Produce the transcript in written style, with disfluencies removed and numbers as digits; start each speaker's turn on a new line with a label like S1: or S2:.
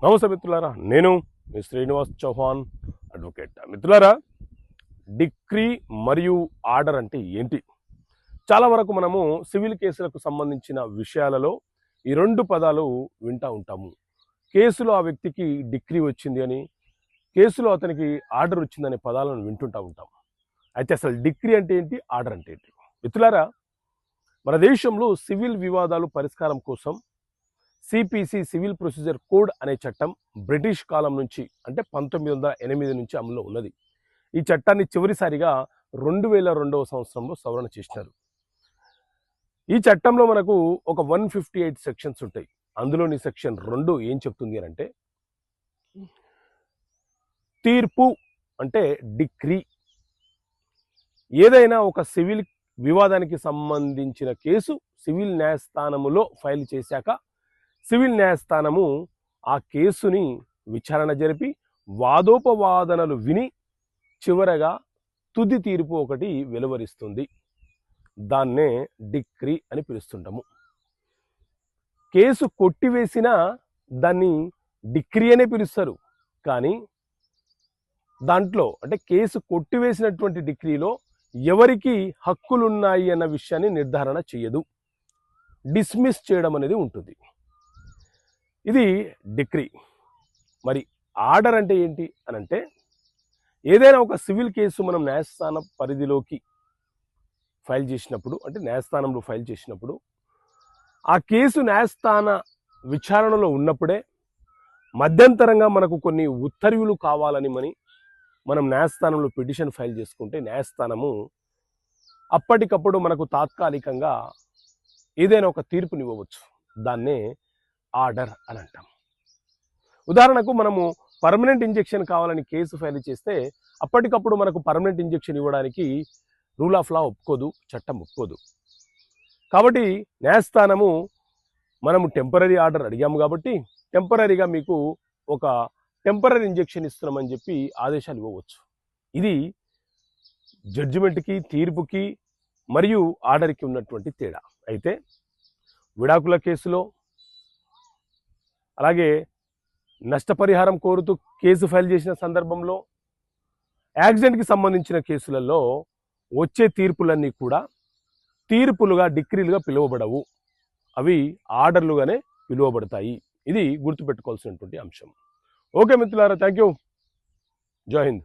S1: నమస్తే మిత్రులారా, నేను మీ శ్రీనివాస్ చౌహాన్ అడ్వకేట్. మిత్రులారా, డిక్రీ మరియు ఆర్డర్ అంటే ఏంటి? చాలా వరకు మనము సివిల్ కేసులకు సంబంధించిన విషయాలలో ఈ రెండు పదాలు వింటూ ఉంటాము. కేసులో ఆ వ్యక్తికి డిక్రీ వచ్చింది అని, కేసులో అతనికి ఆర్డర్ వచ్చిందనే పదాలను వింటుంటూ ఉంటాం. అయితే అసలు డిక్రీ అంటే ఏంటి, ఆర్డర్ అంటే ఏంటి? మిత్రులారా, మన దేశంలో సివిల్ వివాదాలు పరిష్కారం కోసం సిపిసి సివిల్ ప్రొసీజర్ కోడ్ అనే చట్టం బ్రిటిష్ కాలం నుంచి అంటే 1908 నుంచి అమల్లో ఉన్నది. ఈ చట్టాన్ని చివరిసారిగా 2002వ సంవత్సరంలో సవరణ చేసినారు. ఈ చట్టంలో మనకు ఒక 158 సెక్షన్స్ ఉంటాయి. అందులోని సెక్షన్ 2 ఏం చెప్తుంది అని అంటే, తీర్పు అంటే డిక్రీ. ఏదైనా ఒక సివిల్ వివాదానికి సంబంధించిన కేసు సివిల్ న్యాయస్థానములో ఫైల్ చేశాక సివిల్ న్యాయస్థానము ఆ కేసుని విచారణ జరిపి వాదోపవాదనలు విని చివరగా తుది తీర్పు ఒకటి వెలువరిస్తుంది. దాన్నే డిక్రీ అని పిలుస్తుంటాము. కేసు కొట్టివేసిన దాన్ని డిక్రీ అనే పిలుస్తారు. కానీ దాంట్లో అంటే కేసు కొట్టివేసినటువంటి డిక్రీలో ఎవరికి హక్కులున్నాయి అన్న విషయాన్ని నిర్ధారణ చేయదు, డిస్మిస్ చేయడం అనేది ఉంటుంది. ఇది డిక్రీ. మరి ఆర్డర్ అంటే ఏంటి అని అంటే, ఏదైనా ఒక సివిల్ కేసు మనం న్యాయస్థాన పరిధిలోకి ఫైల్ చేసినప్పుడు, అంటే న్యాయస్థానంలో ఫైల్ చేసినప్పుడు, ఆ కేసు న్యాయస్థాన విచారణలో ఉన్నప్పుడే మధ్యంతరంగా మనకు కొన్ని ఉత్తర్వులు కావాలని మనం న్యాయస్థానంలో పిటిషన్ ఫైల్ చేసుకుంటే న్యాయస్థానము అప్పటికప్పుడు మనకు తాత్కాలికంగా ఏదైనా ఒక తీర్పునివ్వవచ్చు. దాన్నే ఆర్డర్ అని అంటాం. ఉదాహరణకు మనము పర్మనెంట్ ఇంజెక్షన్ కావాలని కేసు ఫైల్ చేస్తే అప్పటికప్పుడు మనకు పర్మనెంట్ ఇంజెక్షన్ ఇవ్వడానికి రూల్ ఆఫ్ లా ఒప్పుకోదు, చట్టం ఒప్పుకోదు. కాబట్టి న్యాయస్థానము మనము టెంపరరీ ఆర్డర్ అడిగాము కాబట్టి టెంపరరీగా మీకు ఒక టెంపరరీ ఇంజెక్షన్ ఇస్తున్నామని చెప్పి ఆదేశాలు ఇవ్వవచ్చు. ఇది జడ్జిమెంట్కి, తీర్పుకి మరియు ఆర్డర్కి ఉన్నటువంటి తేడా. అయితే విడాకుల కేసులో, అలాగే నష్టపరిహారం కోరుతూ కేసు ఫైల్ చేసిన సందర్భంలో, యాక్సిడెంట్కి సంబంధించిన కేసులలో వచ్చే తీర్పులన్నీ కూడా తీర్పులుగా, డిక్రీలుగా పిలువబడవు. అవి ఆర్డర్లుగానే పిలువబడతాయి. ఇది గుర్తుపెట్టుకోవాల్సినటువంటి అంశం. ఓకే మిత్రులారా, థ్యాంక్ యూ. జై హింద్.